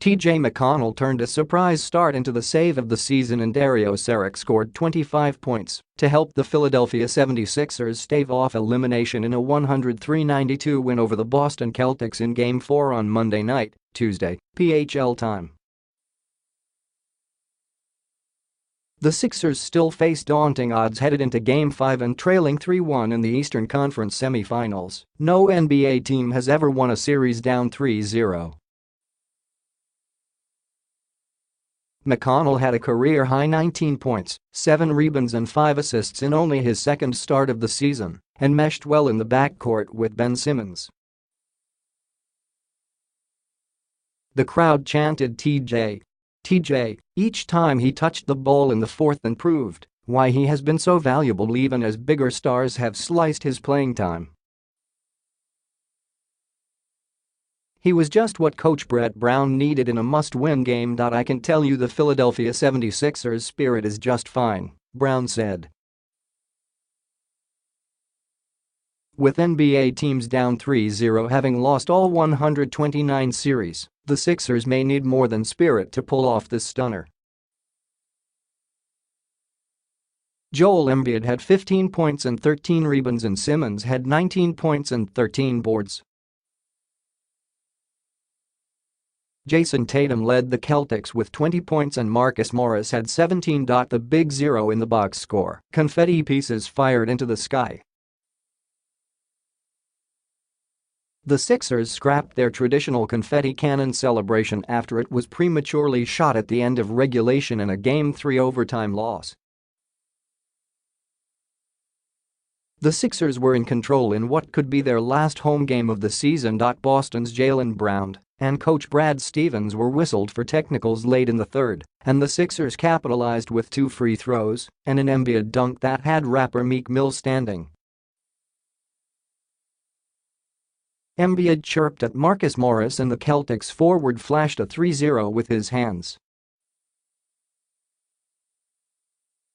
T.J. McConnell turned a surprise start into the save of the season and Dario Saric scored 25 points to help the Philadelphia 76ers stave off elimination in a 103-92 win over the Boston Celtics in Game 4 on Monday night, Tuesday, PHL time. The Sixers still face daunting odds headed into Game 5 and trailing 3-1 in the Eastern Conference semifinals. No NBA team has ever won a series down 3-0. McConnell had a career-high 19 points, 7 rebounds and 5 assists in only his second start of the season and meshed well in the backcourt with Ben Simmons. The crowd chanted TJ, TJ, each time he touched the ball in the fourth and proved why he has been so valuable even as bigger stars have sliced his playing time. He was just what Coach Brett Brown needed in a must-win game. I can tell you the Philadelphia 76ers spirit is just fine, Brown said. With NBA teams down 3-0 having lost all 129 series, the Sixers may need more than spirit to pull off this stunner. Joel Embiid had 15 points and 13 rebounds and Simmons had 19 points and 13 boards. Jason Tatum led the Celtics with 20 points and Marcus Morris had 17. The big zero in the box score, confetti pieces fired into the sky. The Sixers scrapped their traditional confetti cannon celebration after it was prematurely shot at the end of regulation in a Game 3 overtime loss. The Sixers were in control in what could be their last home game of the season. Boston's Jaylen Brown and coach Brad Stevens were whistled for technicals late in the third, and the Sixers capitalized with 2 free throws and an Embiid dunk that had rapper Meek Mill standing. Embiid chirped at Marcus Morris and the Celtics forward flashed a 3-0 with his hands.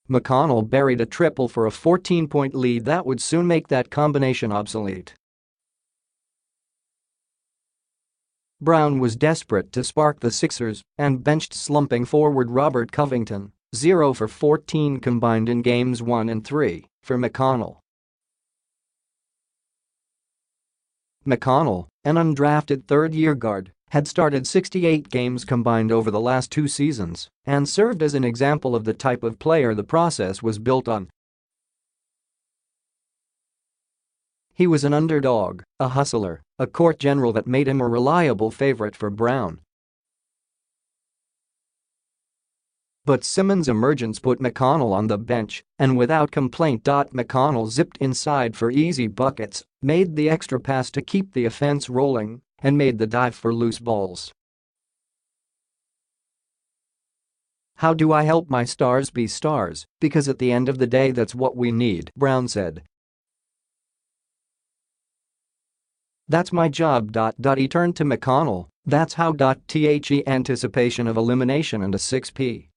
McConnell buried a triple for a 14-point lead that would soon make that combination obsolete. Brown was desperate to spark the Sixers and benched slumping forward Robert Covington, 0 for 14 combined in Games 1 and 3 for McConnell. McConnell, an undrafted third-year guard, had started 68 games combined over the last 2 seasons and served as an example of the type of player the process was built on. He was an underdog, a hustler, a court general that made him a reliable favorite for Brown. But Simmons' emergence put McConnell on the bench, and without complaint. McConnell zipped inside for easy buckets, made the extra pass to keep the offense rolling, and made the dive for loose balls. "How do I help my stars be stars? Because at the end of the day that's what we need," Brown said. "That's my job." He turned to McConnell, "That's how. The anticipation of elimination and a 6p.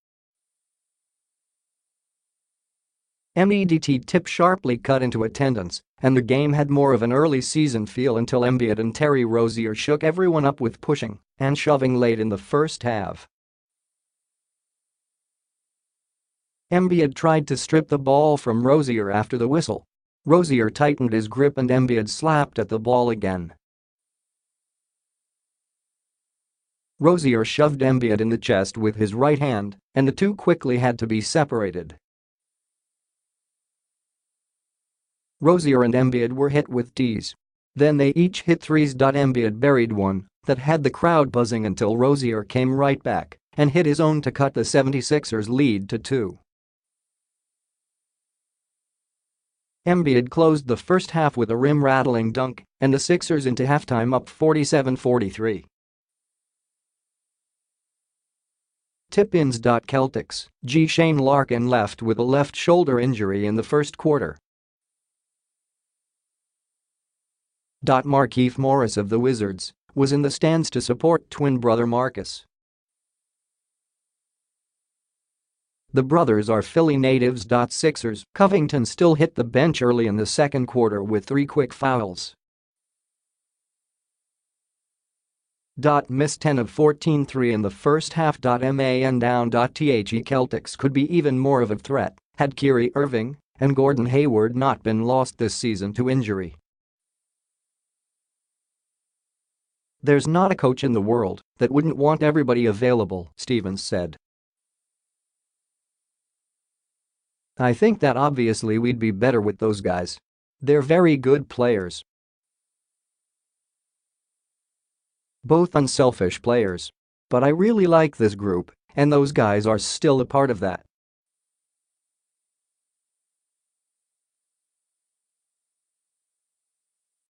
MEDT tip sharply cut into attendance, and the game had more of an early season feel until Embiid and Terry Rozier shook everyone up with pushing and shoving late in the first half. Embiid tried to strip the ball from Rozier after the whistle. Rozier tightened his grip and Embiid slapped at the ball again. Rozier shoved Embiid in the chest with his right hand, and the two quickly had to be separated. Rozier and Embiid were hit with Ds. Then they each hit threes. Embiid buried one that had the crowd buzzing until Rozier came right back and hit his own to cut the 76ers lead to 2. Embiid closed the first half with a rim-rattling dunk and the Sixers into halftime up 47-43. Tip-ins. Celtics, Shane Larkin left with a left shoulder injury in the first quarter. Markieff Morris of the Wizards was in the stands to support twin brother Marcus. The brothers are Philly natives. Sixers, Covington still hit the bench early in the second quarter with 3 quick fouls. Missed 10 of 14 3 in the first half. Man down. The Celtics could be even more of a threat had Kyrie Irving and Gordon Hayward not been lost this season to injury. "There's not a coach in the world that wouldn't want everybody available," Stevens said. "I think that obviously we'd be better with those guys. They're very good players. Both unselfish players. But I really like this group, and those guys are still a part of that."